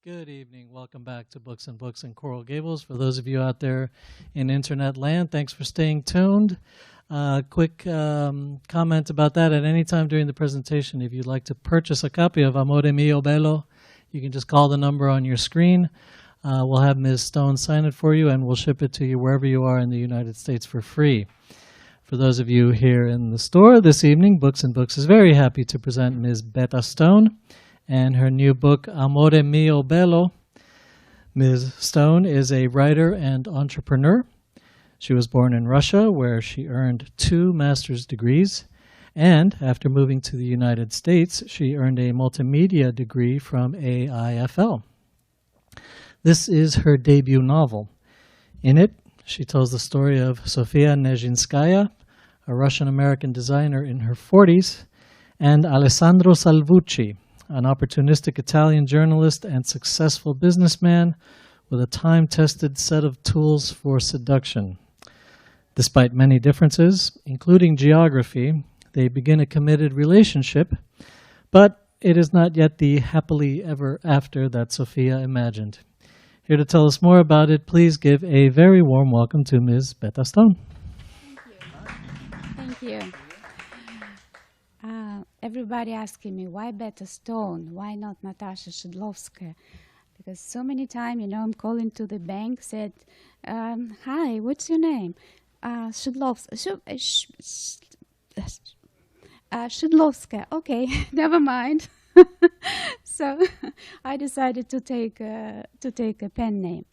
Good evening. Welcome back to Books and Books in Coral Gables. For those of you out there in internet land, thanks for staying tuned. Quick comment about that. At any time during the presentation, if you'd like to purchase a copy of Amoremiobello, you can just call the number on your screen. We'll have Ms. Stone sign it for you, and we'll ship it to you wherever you are in the United States for free. For those of you here in the store this evening, Books and Books is very happy to present Ms. Betta Stone and her new book, Amoremiobello. Ms. Stone is a writer and entrepreneur. She was born in Russia, where she earned 2 master's degrees, and after moving to the United States, she earned a multimedia degree from AIFL. This is her debut novel. In it, she tells the story of Sofia Nezhinskaya, a Russian-American designer in her 40s, and Alessandro Salvucci, an opportunistic Italian journalist and successful businessman with a time-tested set of tools for seduction. Despite many differences, including geography, they begin a committed relationship, but it is not yet the happily ever after that Sofia imagined. Here to tell us more about it, please give a very warm welcome to Ms. Betta Stone. Thank you. Everybody asking me, why Betta Stone? Why not Natasha Shidlovskaya? Because so many times, I'm calling to the bank, said, hi, what's your name? Shidlovskaya. Okay, never mind. So I decided to take a pen name,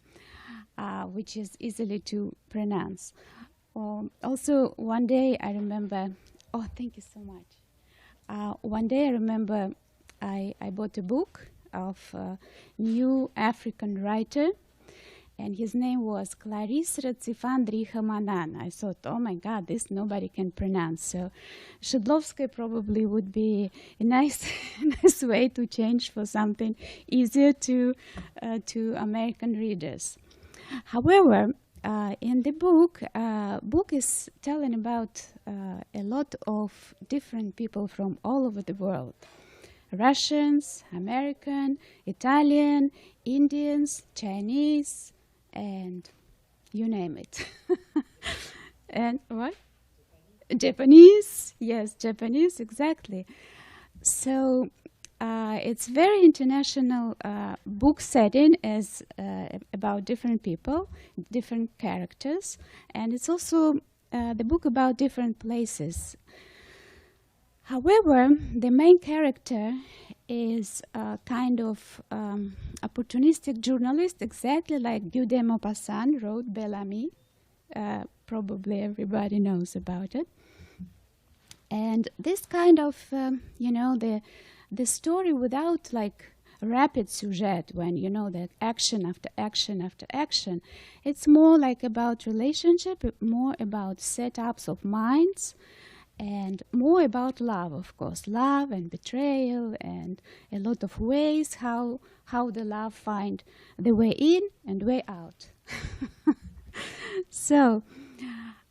which is easily to pronounce. Also, one day I remember, oh, thank you so much. One day I remember I bought a book of a new African writer, and his name was Clarice Ratsifandriha Manan. I thought, oh my God, this nobody can pronounce. So Shidlovskaya probably would be a nice way to change for something easier to American readers. However, in the book is telling about a lot of different people from all over the world. Russians, American, Italian, Indians, Chinese, and you name it. And what? Japanese. Yes, Japanese, exactly. So it's very international book setting as about different people, different characters, and it's also the book about different places. However, the main character is a kind of opportunistic journalist, exactly like Guy de Maupassant wrote Bellamy. Probably everybody knows about it. And this kind of, the story without like rapid sujet, when the action after action after action, it's more like about relationship, more about setups of minds, and more about love, of course, love and betrayal, and a lot of ways how the love find the way in and way out. So,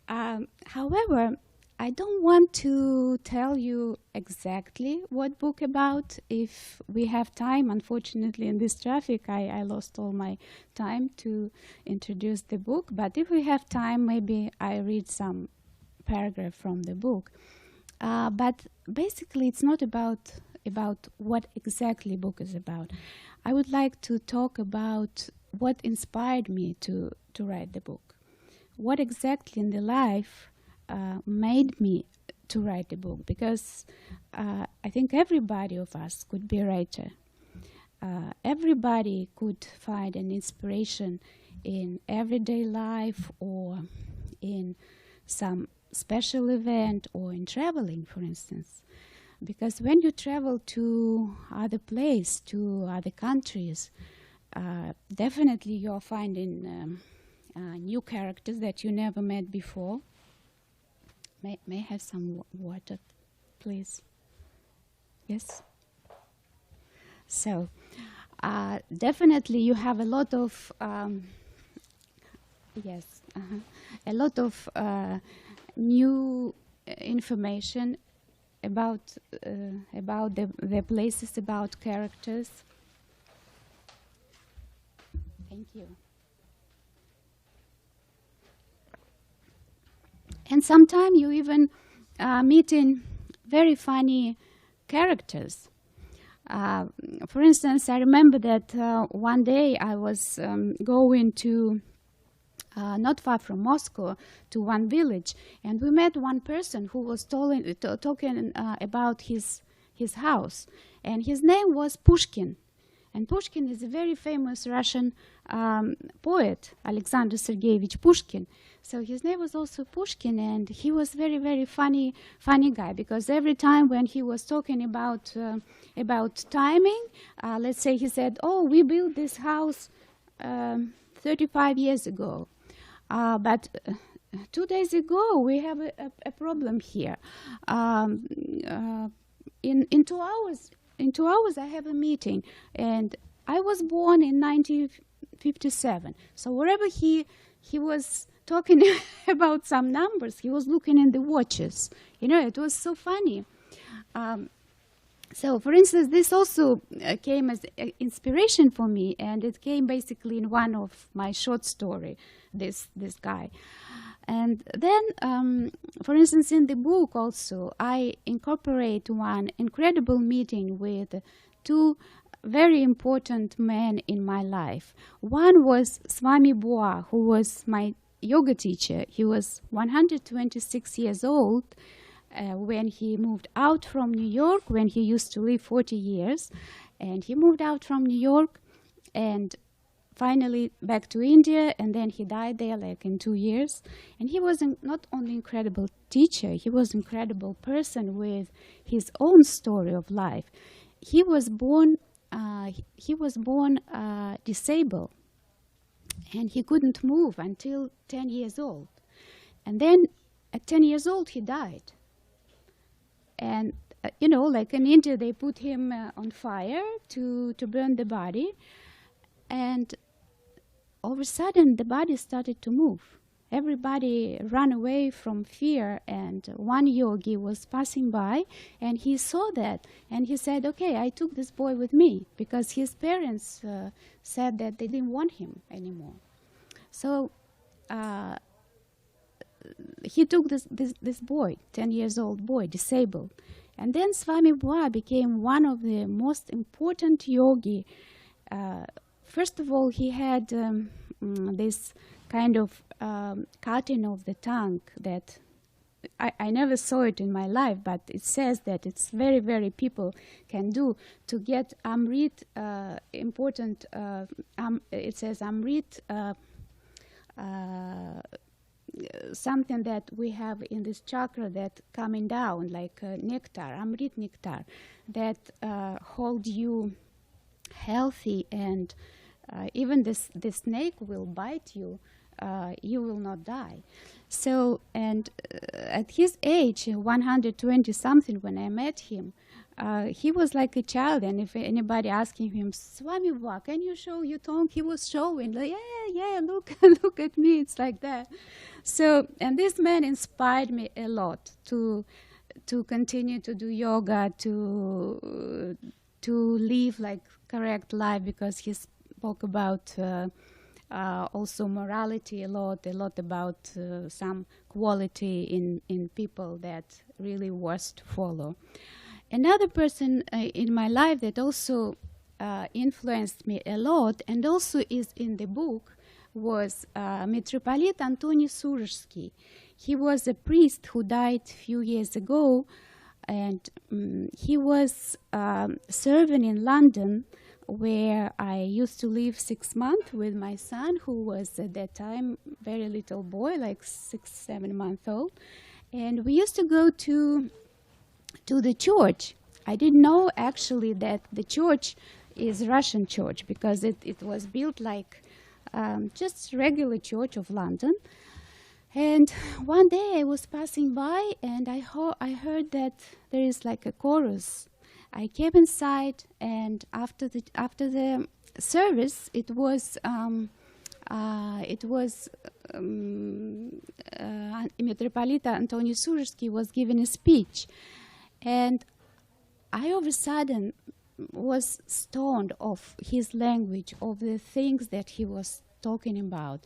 however, I don't want to tell you exactly what book about. If we have time, unfortunately, in this traffic, I lost all my time to introduce the book. But if we have time, maybe I read some paragraph from the book. But basically, it's not about what exactly book is about. I would like to talk about what inspired me to write the book. What exactly in the life made me to write the book, because I think everybody of us could be a writer. Everybody could find an inspiration in everyday life, or in some special event, or in traveling, for instance. Because when you travel to other places, to other countries, definitely you're finding new characters that you never met before. May I have some water, please? Yes? So, definitely you have a lot of, a lot of new information about the places, about characters. Thank you. And sometimes you even meet in very funny characters. For instance, I remember that one day I was going to, not far from Moscow, to one village, and we met one person who was talking about his house, and his name was Pushkin. And Pushkin is a very famous Russian poet, Alexander Sergeyevich Pushkin. So his name was also Pushkin, and he was very, very funny guy, because every time when he was talking about timing, let's say he said, "Oh, we built this house 35 years ago, but 2 days ago we have a problem here. In 2 hours." In 2 hours, I have a meeting, and I was born in 1957. So wherever he was talking about some numbers, he was looking in the watches. You know, it was so funny. So, for instance, this also came as inspiration for me, and it came basically in one of my short story. This guy. And then, for instance, in the book also, I incorporate one incredible meeting with 2 very important men in my life. One was Swami Bua, who was my yoga teacher. He was 126 years old when he moved out from New York, when he used to live 40 years. And he moved out from New York and finally back to India, and then he died there like in 2 years. And he was not only incredible teacher, he was incredible person with his own story of life. He was born disabled, and he couldn't move until 10 years old. And then at 10 years old he died. And you know, like in India, they put him on fire to burn the body. And all of a sudden, the body started to move. Everybody ran away from fear, and one yogi was passing by, and he saw that, and he said, "Okay, I took this boy with me," because his parents said that they didn't want him anymore. So he took this boy, 10 years old boy, disabled. And then Swami Bua became one of the most important yogi. First of all, he had this kind of cutting of the tongue that I never saw it in my life, but it says that it's very, very people can do to get Amrit important. It says Amrit, something that we have in this chakra that coming down like nectar, Amrit nectar, that hold you healthy, and even the snake will bite you, you will not die. So, and at his age, 120 something, when I met him, he was like a child, and if anybody asking him, "Swami Bua, can you show your tongue?" He was showing, like, yeah, look, look at me, it's like that. So, and this man inspired me a lot to continue to do yoga, to live like correct life, because he spoke about also morality a lot about some quality in people that really worth to follow. Another person in my life that also influenced me a lot, and also is in the book, was Metropolitan Antony Surezhsky. He was a priest who died a few years ago, and he was serving in London, where I used to live 6 months with my son, who was at that time very little boy, like 6-7 months old. And we used to go to the church. I didn't know actually that the church is Russian church, because it was built like just regular church of London. And one day I was passing by, and I heard that there is like a chorus. I came inside, and after the service, it was Metropolitan Antony Surezhsky was giving a speech, and I all of a sudden was stoned of his language, of the things that he was talking about.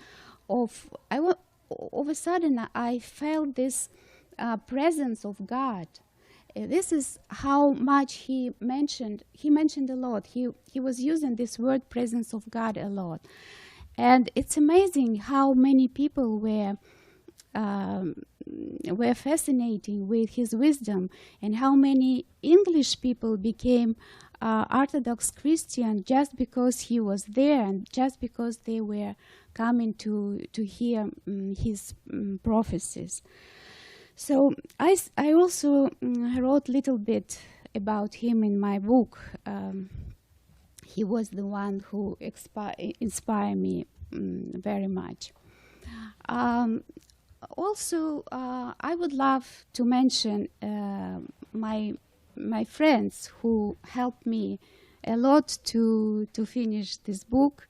Of a sudden, I felt this presence of God. This is how much he mentioned. He mentioned a lot. He was using this word presence of God a lot. And it's amazing how many people were fascinating with his wisdom, and how many English people became Orthodox Christian just because he was there, and just because they were coming to hear his prophecies. So I also wrote a little bit about him in my book. He was the one who inspired me very much. Also, I would love to mention my friends who helped me a lot to finish this book,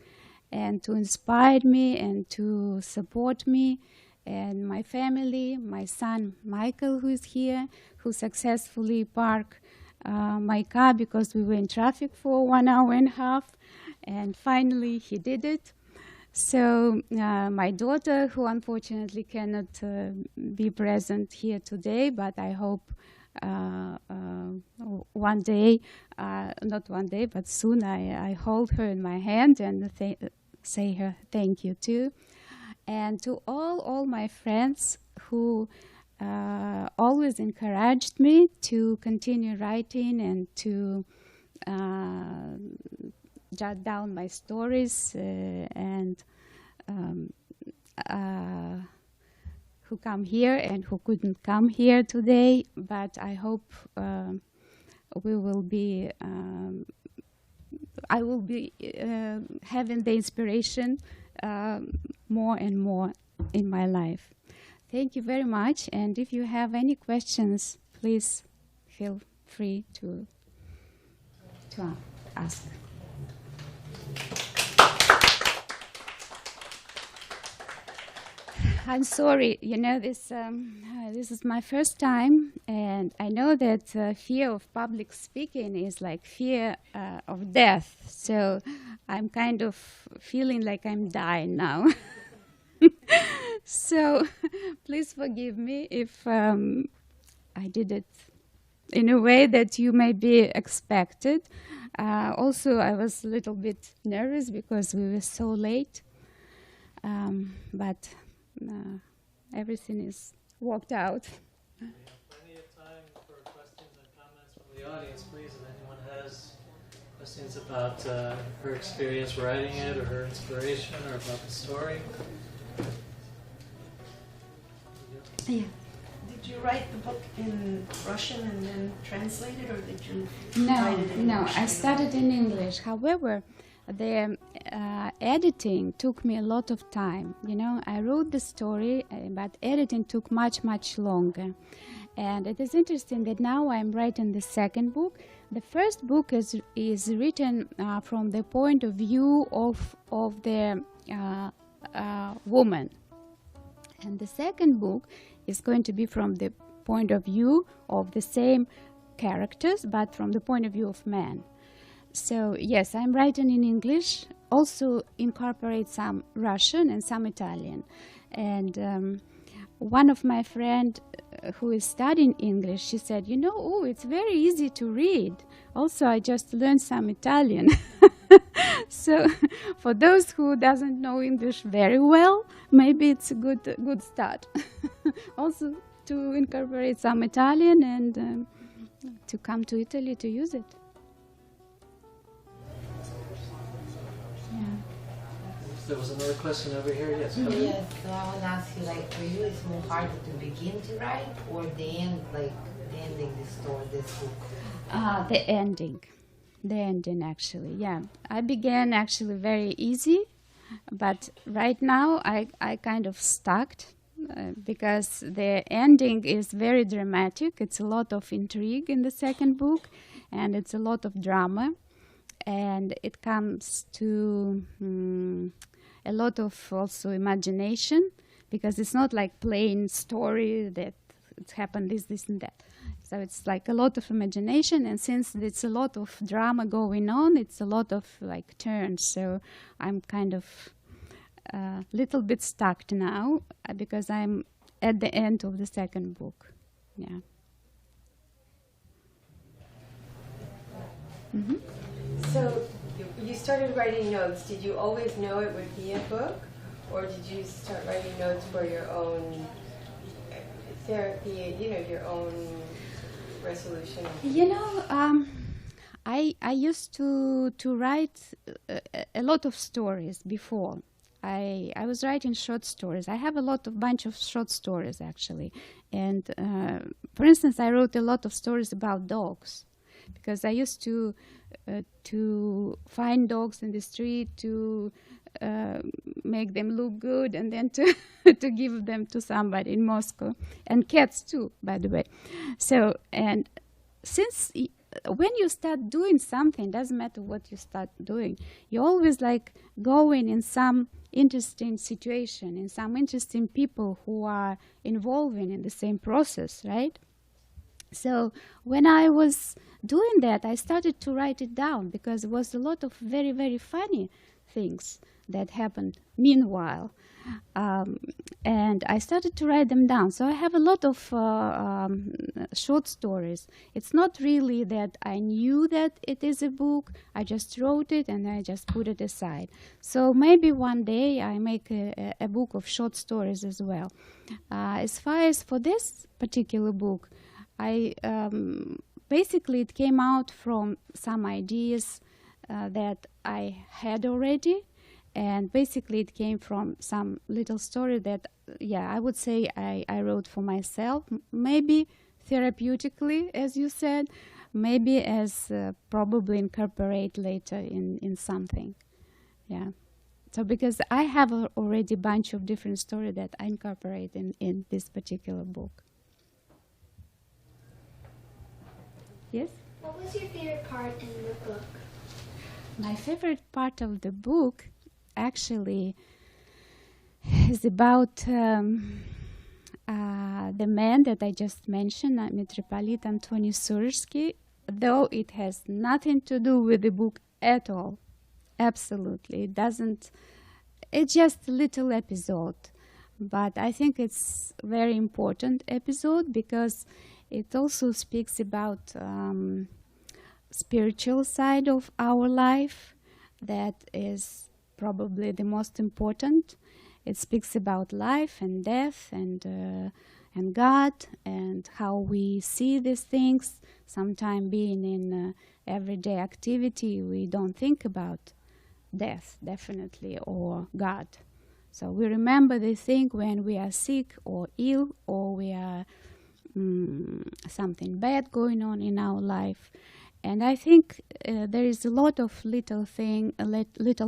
and to inspire me and to support me, and my family, my son Michael, who is here, who successfully parked my car because we were in traffic for 1 hour and a half, and finally he did it. So my daughter, who unfortunately cannot be present here today, but I hope one day, not one day, but soon, I hold her in my hand and say her thank you too. And to all my friends who always encouraged me to continue writing and to jot down my stories, and who come here and who couldn't come here today. But I hope we will be I will be having the inspiration more and more in my life. Thank you very much, and if you have any questions, please feel free to ask. I'm sorry, this is my first time, and I know that fear of public speaking is like fear of death, so I'm kind of feeling like I'm dying now. So please forgive me if I did it in a way that you may be expected. Also, I was a little bit nervous because we were so late, but everything is worked out. We have plenty of time for questions and comments from the audience, please. If anyone has questions about her experience writing it, or her inspiration, or about the story. Yeah. Did you write the book in Russian and then translate it, or did you No, write it in English? I started in English. However, the editing took me a lot of time. I wrote the story, but editing took much, much longer. And it is interesting that now I'm writing the second book. The first book is written from the point of view of the woman. And the second book is going to be from the point of view of the same characters, but from the point of view of man. So yes, I'm writing in English, also incorporate some Russian and some Italian. And one of my friends who is studying English, she said, it's very easy to read. Also, I just learned some Italian. So for those who doesn't know English very well, maybe it's a good start. Also to incorporate some Italian and to come to Italy to use it. Yeah. There was another question over here. Yes. Yes, so I want to ask you, for you, it's more harder to begin to write, or the end, the ending this story, this book? The ending. The ending, actually, yeah. I began actually very easy, but right now I kind of stuck because the ending is very dramatic. It's a lot of intrigue in the second book, and it's a lot of drama, and it comes to a lot of also imagination, because it's not like plain story that it's happened this and that. So it's like a lot of imagination, and since it's a lot of drama going on, it's a lot of like turns. So I'm kind of a little bit stuck now because I'm at the end of the second book. Yeah. So you started writing notes. Did you always know it would be a book, or did you start writing notes for your own therapy, your own resolution? I used to write a lot of stories before. I was writing short stories. I have a bunch of short stories actually, and for instance, I wrote a lot of stories about dogs, because I used to find dogs in the street, to make them look good, and then to to give them to somebody in Moscow, and cats too, by the way. So, and since when you start doing something, doesn't matter what you start doing, you always like going in some interesting situation, in some interesting people who are involving in the same process, right? So when I was doing that, I started to write it down, because it was a lot of very, very funny things that happened meanwhile. And I started to write them down. So I have a lot of short stories. It's not really that I knew that it is a book. I just wrote it and I just put it aside. So maybe one day I make a book of short stories as well. As far as for this particular book, I basically it came out from some ideas that I had already, and basically it came from some little story that, I would say I wrote for myself, maybe therapeutically, as you said, maybe as probably incorporate later in something. Yeah. So because I have already a bunch of different stories that I incorporate in this particular book. Yes? What was your favorite part in the book? My favorite part of the book actually is about the man that I just mentioned, Metropolitan Antoni Sursky, though it has nothing to do with the book at all. Absolutely. It doesn't. It's just a little episode. But I think it's a very important episode because it also speaks about spiritual side of our life that is probably the most important. It speaks about life and death and God and how we see these things. Sometimes being in everyday activity, we don't think about death, definitely, or God. So we remember the thing when we are sick or ill, or we are something bad going on in our life. And I think there is a lot of little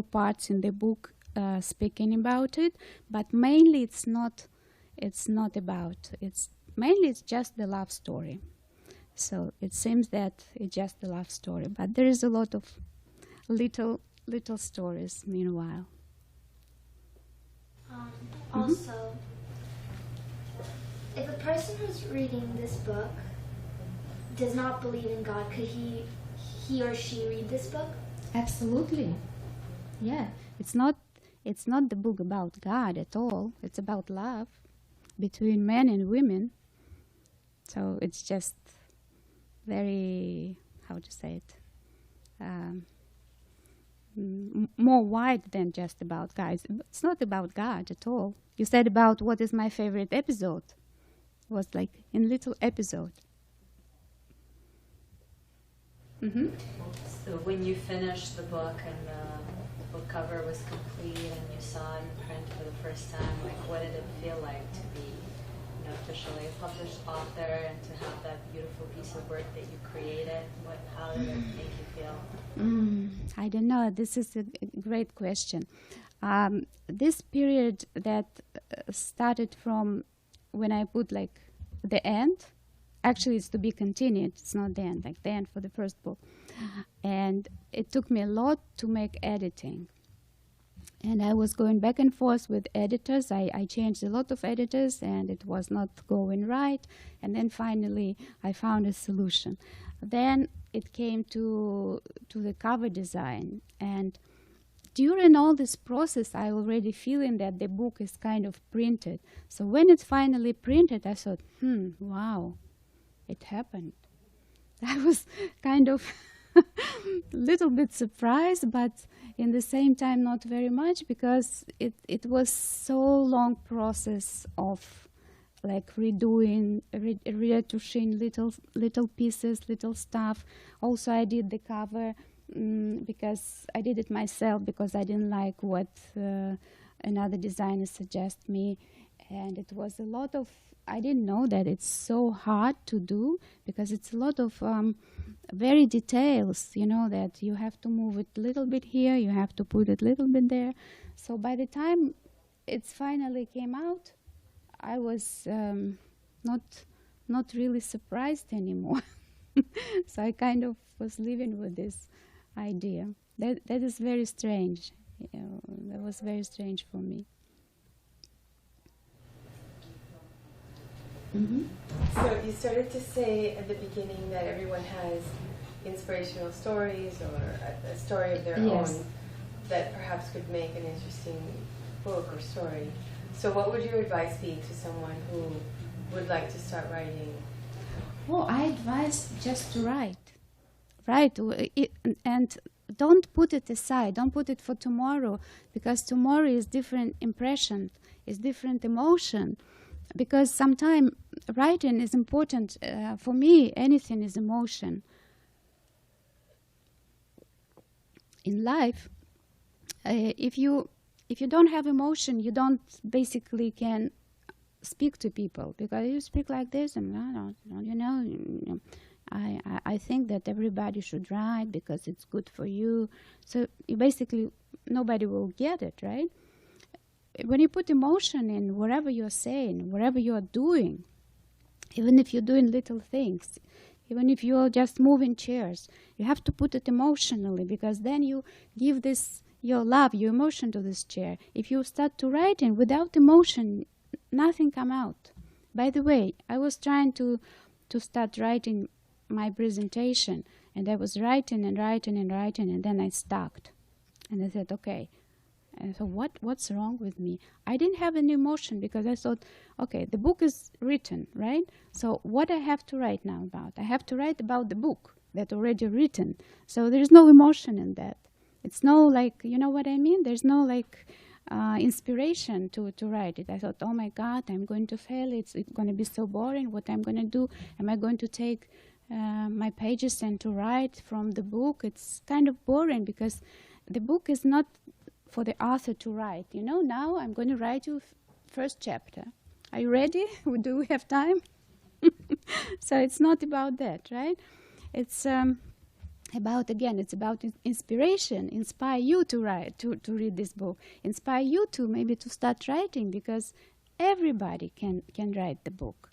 parts in the book speaking about it, but mainly it's not about. It's just the love story. So it seems that it's just the love story, but there is a lot of little stories meanwhile. Also, if a person who's reading this book does not believe in God, could he or she read this book? Absolutely. Yeah. It's not the book about God at all. It's about love between men and women. So it's just very, how to say it, more wide than just about God. It's not about God at all. You said about what is my favorite episode. It was like in little episode. Mm-hmm. So when you finished the book and the book cover was complete and you saw it in print for the first time, like what did it feel like to be officially a published author and to have that beautiful piece of work that you created? How did it make you feel? I don't know. This is a great question. This period that started from when I put like the end, actually it's to be continued, it's not the end, like the end for the first book. And it took me a lot to make editing. And I was going back and forth with editors. I changed a lot of editors, and it was not going right. And then finally, I found a solution. Then it came to the cover design. And during all this process, I already feeling that the book is kind of printed. So when it's finally printed, I thought, wow, it happened. I was kind of a little bit surprised, but in the same time not very much, because it was so long process of like redoing, retouching little pieces, little stuff. Also, I did the cover because I did it myself because I didn't like what another designer suggested me, and it was a lot of. I didn't know that it's so hard to do because it's a lot of very details, you know, that you have to move it a little bit here, you have to put it a little bit there. So by the time it finally came out, I was not really surprised anymore. So I kind of was living with this idea. That is very strange. You know, that was very strange for me. So you started to say at the beginning that everyone has inspirational stories or a story of their Yes. own that perhaps could make an interesting book or story. So what would your advice be to someone who would like to start writing? Oh, I advise just to write. Write, and don't put it aside. Don't put it for tomorrow, because tomorrow is different impression, is different emotion. Because sometimes writing is important. For me, anything is emotion. In life, if you don't have emotion, you don't basically can speak to people, because you speak like this, and I think that everybody should write because it's good for you. So you basically nobody will get it, right? When you put emotion in whatever you're saying, whatever you're doing, even if you're doing little things, even if you're just moving chairs, you have to put it emotionally, because then you give this your love, your emotion to this chair. If you start to writing without emotion, nothing come out. By the way, I was trying to start writing my presentation, and I was writing, and then I stopped. And I said, okay. And so what's wrong with me? I didn't have any emotion, because I thought, okay, the book is written, right? So what I have to write now about? I have to write about the book that already written. So there's no emotion in that. It's no like, you know what I mean? There's no like inspiration to write it. I thought, oh my God, I'm going to fail. It's going to be so boring. What I'm going to do? Am I going to take my pages and to write from the book? It's kind of boring, because the book is not for the author to write. You know, now I'm going to write you first chapter. Are you ready? Do we have time? So it's not about that, right? It's about inspiration, inspire you to write, to read this book, inspire you to maybe to start writing, because everybody can write the book.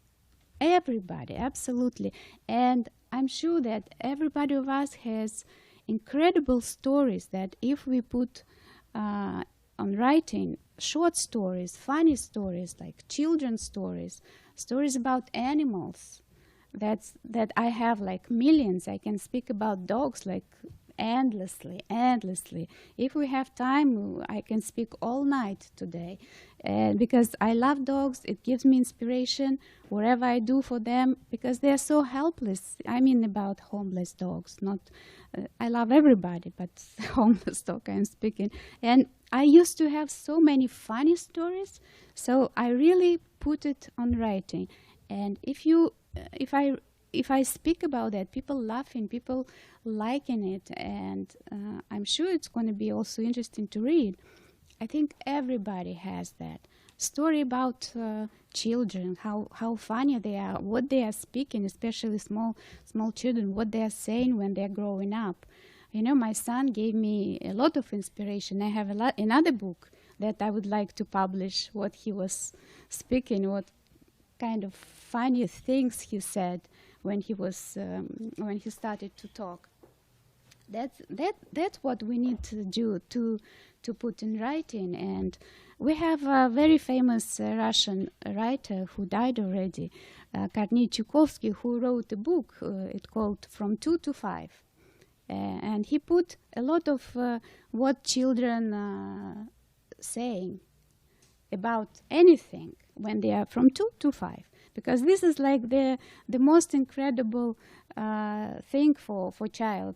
Everybody, absolutely. And I'm sure that everybody of us has incredible stories that if we put on writing, short stories, funny stories, like children's stories, stories about animals, that I have like millions. I can speak about dogs like endlessly. If we have time, I can speak all night today, because I love dogs. It gives me inspiration wherever I do for them, because they are so helpless. I mean about homeless dogs, not I love everybody, but homeless dog I'm speaking. And I used to have so many funny stories, so I really put it on writing. And if I speak about that, people laughing, people liking it, and I'm sure it's going to be also interesting to read. I think everybody has that story about children, how funny they are, what they are speaking, especially small children, what they are saying when they're growing up. You know, my son gave me a lot of inspiration. I have another book that I would like to publish, what he was speaking, what kind of funny things he said when he was when he started to talk. That's what we need to do to put in writing. And we have a very famous Russian writer who died already, Kornei Chukovsky, who wrote a book. It called From 2 to 5, and he put a lot of what children saying about anything when they are from 2 to 5, because this is like the most incredible thing for child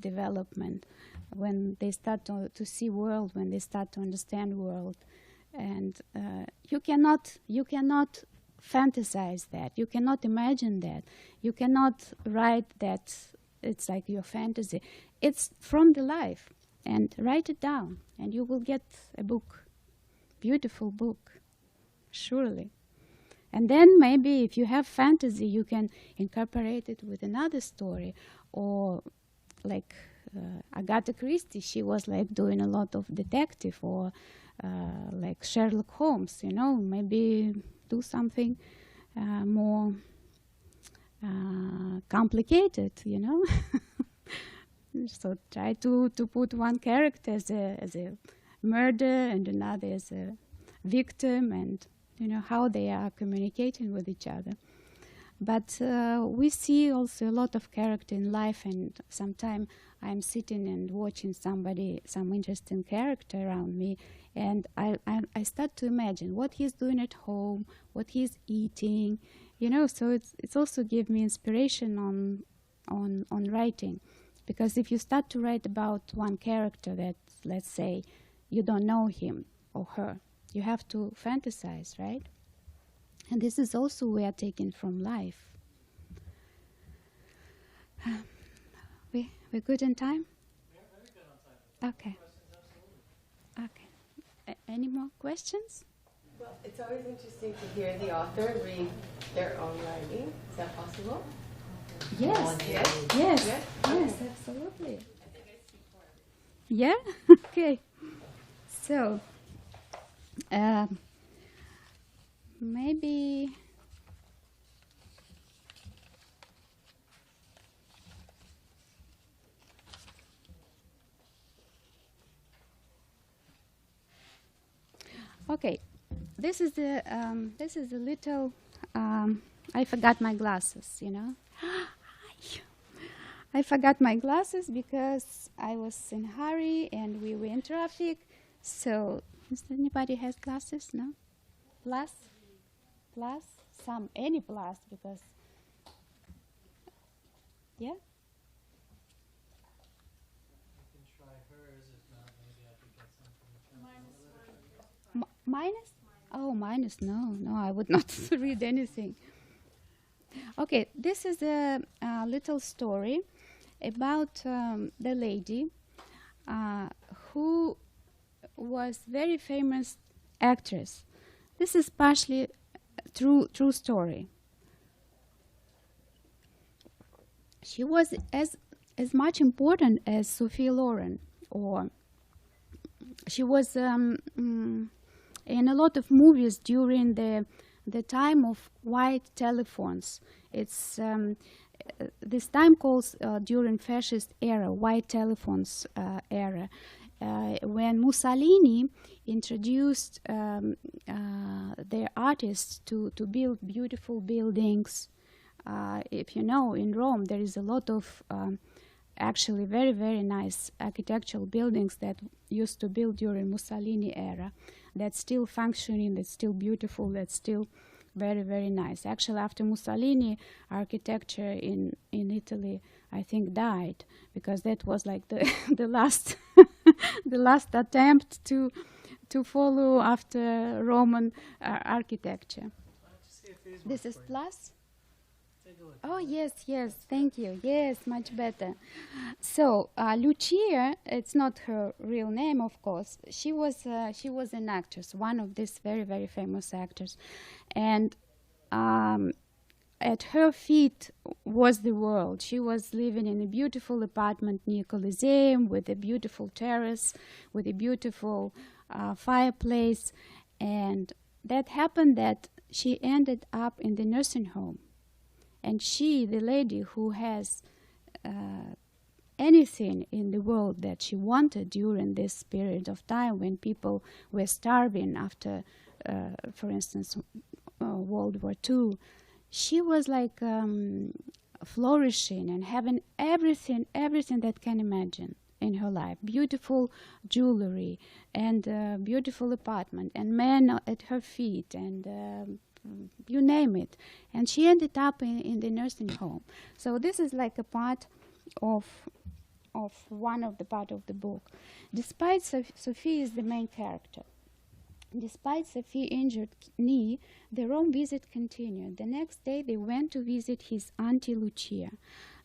development, when they start to see world, when they start to understand world. And you cannot fantasize that, you cannot imagine that, you cannot write that it's like your fantasy. It's from the life. And write it down and you will get a book, beautiful book, surely. And then maybe if you have fantasy, you can incorporate it with another story. Or like Agatha Christie, she was like doing a lot of detective, or like Sherlock Holmes, you know, maybe do something more complicated, you know. So try to put one character as a murderer and another as a victim, and you know how they are communicating with each other. But we see also a lot of character in life, and sometimes I'm sitting and watching some interesting character around me, and I start to imagine what he's doing at home, what he's eating, you know. So it's also give me inspiration on writing. Because if you start to write about one character that, let's say, you don't know him or her, you have to fantasize, right? And this is also we are taking from life. We're good in time? We're very good on time. Okay. Okay. Any more questions? Well, it's always interesting to hear the author read their own writing. Is that possible? Yes. Yes. Yes. Yes. Yes, absolutely. Yeah? Okay. So, maybe okay. This is a little. I forgot my glasses. You know. I forgot my glasses because I was in a hurry and we were in traffic. So, does anybody has glasses? No? Plus? Any plus, because, yeah? You can try hers, if not, maybe I could get something. Minus? Oh, minus, no, I would not read anything. Okay, this is a little story about the lady who was very famous actress. This is partially true story. She was as much important as Sophie Loren, or she was in a lot of movies during the time of white telephones. It's this time calls during fascist era, white telephones era, when Mussolini introduced their artists to build beautiful buildings. If you know, in Rome there is a lot of actually very, very nice architectural buildings that used to build during Mussolini era, that's still functioning, that's still beautiful, that's still very, very nice. Actually, after Mussolini, architecture in Italy, I think, died, because that was like the last the last attempt to follow after Roman architecture. This is plus. Oh, yes, thank you. Yes, much better. So, Lucia, it's not her real name, of course. She was an actress, one of these very, very famous actors. And at her feet was the world. She was living in a beautiful apartment near Colosseum with a beautiful terrace, with a beautiful fireplace. And that happened that she ended up in the nursing home. And she, the lady who has anything in the world that she wanted during this period of time when people were starving after, for instance, World War II. She was like flourishing and having everything that can imagine in her life. Beautiful jewelry and beautiful apartment and men at her feet and you name it. And she ended up in the nursing home. So this is like a part of one of the part of the book. Despite Sophie is the main character. Despite Sophie's injured knee, the Rome visit continued. The next day they went to visit his auntie Lucia.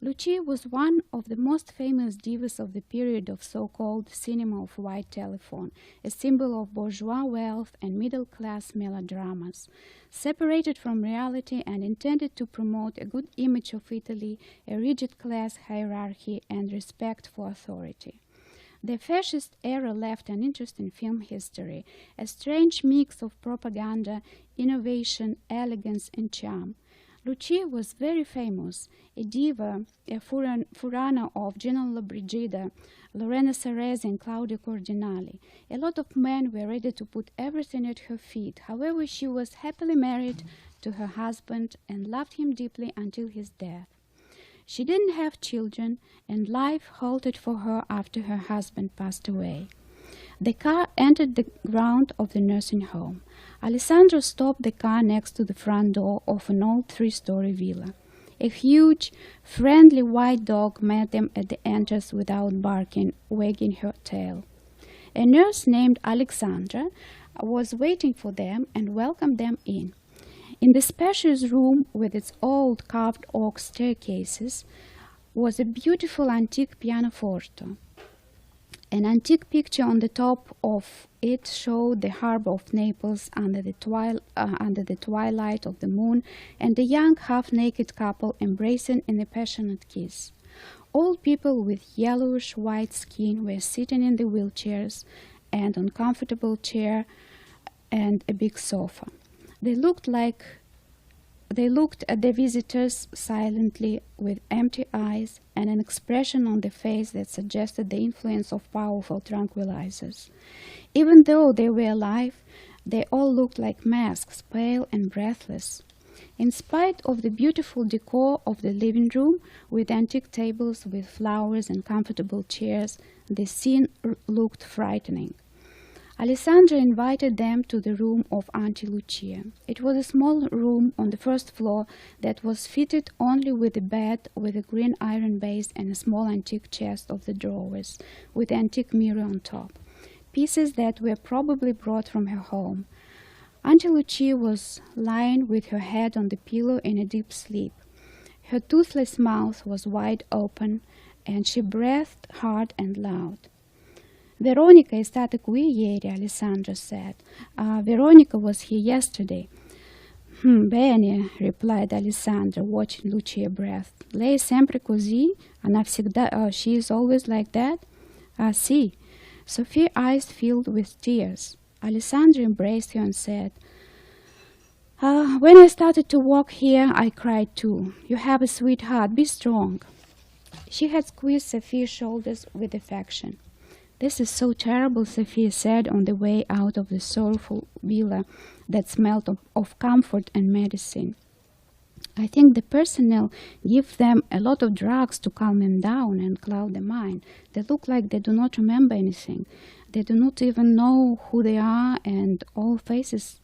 Lucia was one of the most famous divas of the period of so-called cinema of white telephone, a symbol of bourgeois wealth and middle-class melodramas. Separated from reality and intended to promote a good image of Italy, a rigid class hierarchy, and respect for authority. The fascist era left an interesting film history, a strange mix of propaganda, innovation, elegance, and charm. Lucia was very famous, a diva, a furana of Gino Lollobrigida, Lorena Saresi, and Claudio Cardinali. A lot of men were ready to put everything at her feet. However, she was happily married to her husband and loved him deeply until his death. She didn't have children, and life halted for her after her husband passed away. The car entered the ground of the nursing home. Alessandro stopped the car next to the front door of an old 3-story villa. A huge, friendly white dog met them at the entrance without barking, wagging her tail. A nurse named Alexandra was waiting for them and welcomed them in. In the spacious room with its old carved oak staircases was a beautiful antique pianoforte. An antique picture on the top of it showed the harbor of Naples under the twilight of the moon and a young half-naked couple embracing in a passionate kiss. Old people with yellowish-white skin were sitting in the wheelchairs and on comfortable chair and a big sofa. They looked at the visitors silently with empty eyes and an expression on the face that suggested the influence of powerful tranquilizers. Even though they were alive, they all looked like masks, pale and breathless. In spite of the beautiful decor of the living room, with antique tables with flowers and comfortable chairs, the scene looked frightening. Alessandra invited them to the room of Auntie Lucia. It was a small room on the first floor that was fitted only with a bed with a green iron base and a small antique chest of the drawers, with an antique mirror on top, pieces that were probably brought from her home. Auntie Lucia was lying with her head on the pillow in a deep sleep. Her toothless mouth was wide open, and she breathed hard and loud. Veronica è stata qui ieri, Alessandra said. Veronica was here yesterday. Bene, replied Alessandra, watching Lucia breath. Lei è sempre così? Она всегда, she is always like that? Sì. Sophia's eyes filled with tears. Alessandra embraced her and said, when I started to walk here, I cried too. You have a sweet heart, be strong. She had squeezed Sophia's shoulders with affection. This is so terrible, Sophia said on the way out of the sorrowful villa that smelled of comfort and medicine. I think the personnel give them a lot of drugs to calm them down and cloud the mind. They look like they do not remember anything. They do not even know who they are, and all faces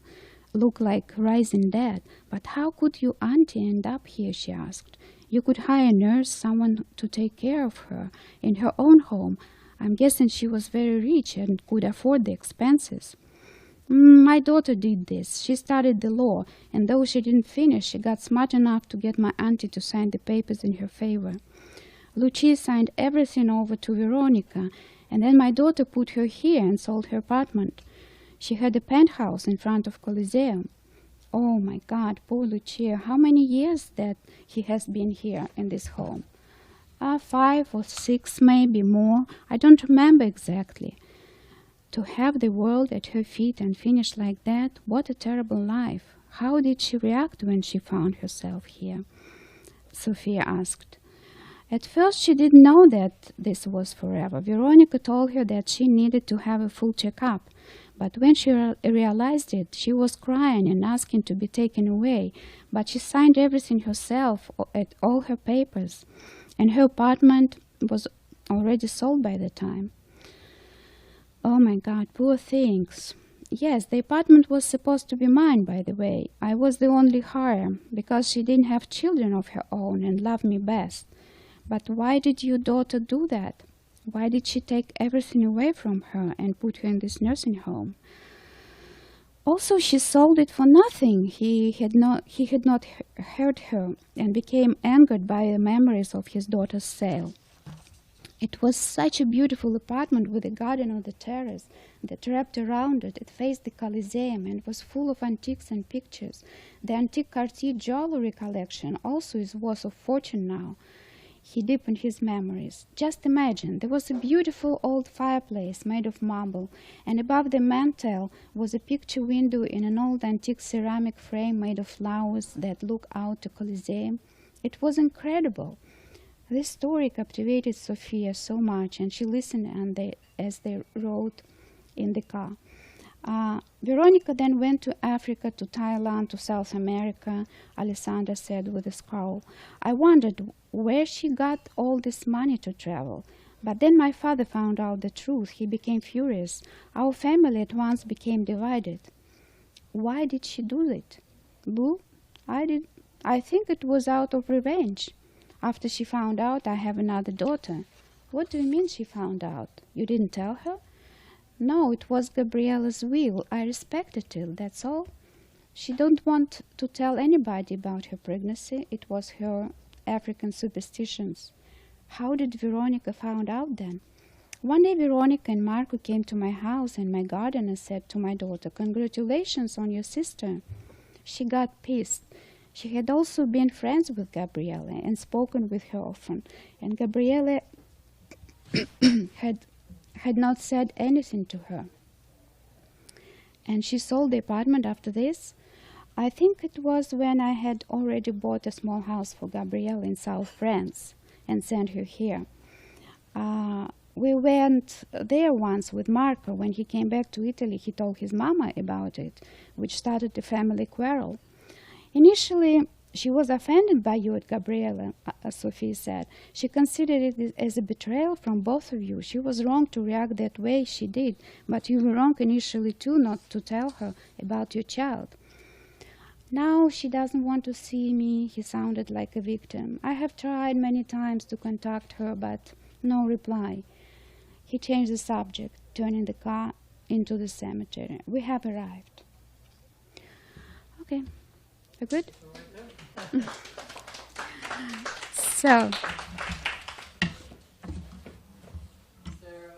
look like rising dead. But how could you auntie end up here, she asked. You could hire a nurse, someone to take care of her, in her own home. I'm guessing she was very rich and could afford the expenses. My daughter did this. She studied the law, and though she didn't finish, she got smart enough to get my auntie to sign the papers in her favor. Lucia signed everything over to Veronica, and then my daughter put her here and sold her apartment. She had a penthouse in front of Coliseum. Oh, my God, poor Lucia. How many years that he has been here in this home? 5 or 6, maybe more. I don't remember exactly. To have the world at her feet and finish like that, what a terrible life. How did she react when she found herself here? Sophia asked. At first, she didn't know that this was forever. Veronica told her that she needed to have a full checkup. But when she realized it, she was crying and asking to be taken away. But she signed everything herself, at all her papers. And her apartment was already sold by the time. Oh my God, poor things. Yes, the apartment was supposed to be mine, by the way. I was the only heir, because she didn't have children of her own and loved me best. But why did your daughter do that? Why did she take everything away from her and put her in this nursing home? Also, she sold it for nothing. He had not heard her and became angered by the memories of his daughter's sale. It was such a beautiful apartment with a garden on the terrace that wrapped around it. It faced the Coliseum and was full of antiques and pictures. The antique Cartier jewelry collection also is worth a fortune now. He deepened his memories. Just imagine, there was a beautiful old fireplace made of marble, and above the mantel was a picture window in an old antique ceramic frame made of flowers that looked out to Coliseum. It was incredible. This story captivated Sophia so much, and she listened as they rode in the car. Veronica then went to Africa, to Thailand, to South America, Alessandra said with a scowl. I wondered where she got all this money to travel. But then my father found out the truth. He became furious. Our family at once became divided. Why did she do it? Boo? I think it was out of revenge. After she found out I have another daughter. What do you mean she found out? You didn't tell her? No, it was Gabriella's will. I respected it, that's all. She don't want to tell anybody about her pregnancy. It was her African superstitions. How did Veronica find out then? One day Veronica and Marco came to my house, and my gardener said to my daughter, "Congratulations on your sister." She got pissed. She had also been friends with Gabriella and spoken with her often, and Gabriella had not said anything to her. And she sold the apartment after this. I think it was when I had already bought a small house for Gabrielle in South France and sent her here. We went there once with Marco. When he came back to Italy, he told his mama about it, which started a family quarrel. Initially, she was offended by you at Gabriella, Sophie said. She considered it as a betrayal from both of you. She was wrong to react that way she did, but you were wrong initially too not to tell her about your child. Now she doesn't want to see me. He sounded like a victim. I have tried many times to contact her, but no reply. He changed the subject, turning the car into the cemetery. We have arrived. Okay, we're good? So, Is there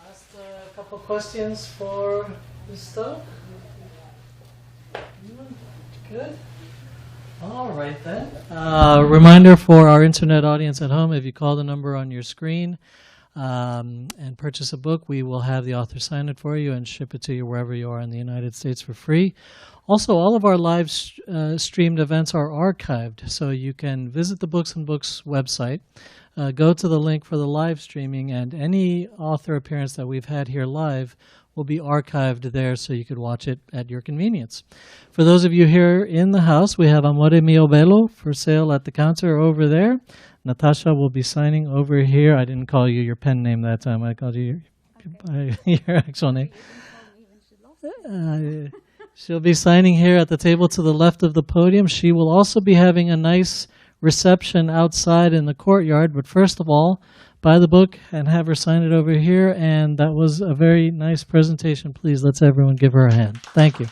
last couple questions for Gustav? Good. All right then. Reminder for our internet audience at home: if you call the number on your screen and purchase a book, we will have the author sign it for you and ship it to you wherever you are in the United States for free. Also, all of our live streamed events are archived, so you can visit the Books and Books website, go to the link for the live streaming, and any author appearance that we've had here live will be archived there so you could watch it at your convenience. For those of you here in the house, we have Amoremiobello for sale at the counter over there. Natasha will be signing over here. I didn't call you your pen name that time. I called you your actual name. She'll be signing here at the table to the left of the podium. She will also be having a nice reception outside in the courtyard. But first of all, buy the book and have her sign it over here. And that was a very nice presentation. Please, let's everyone give her a hand. Thank you.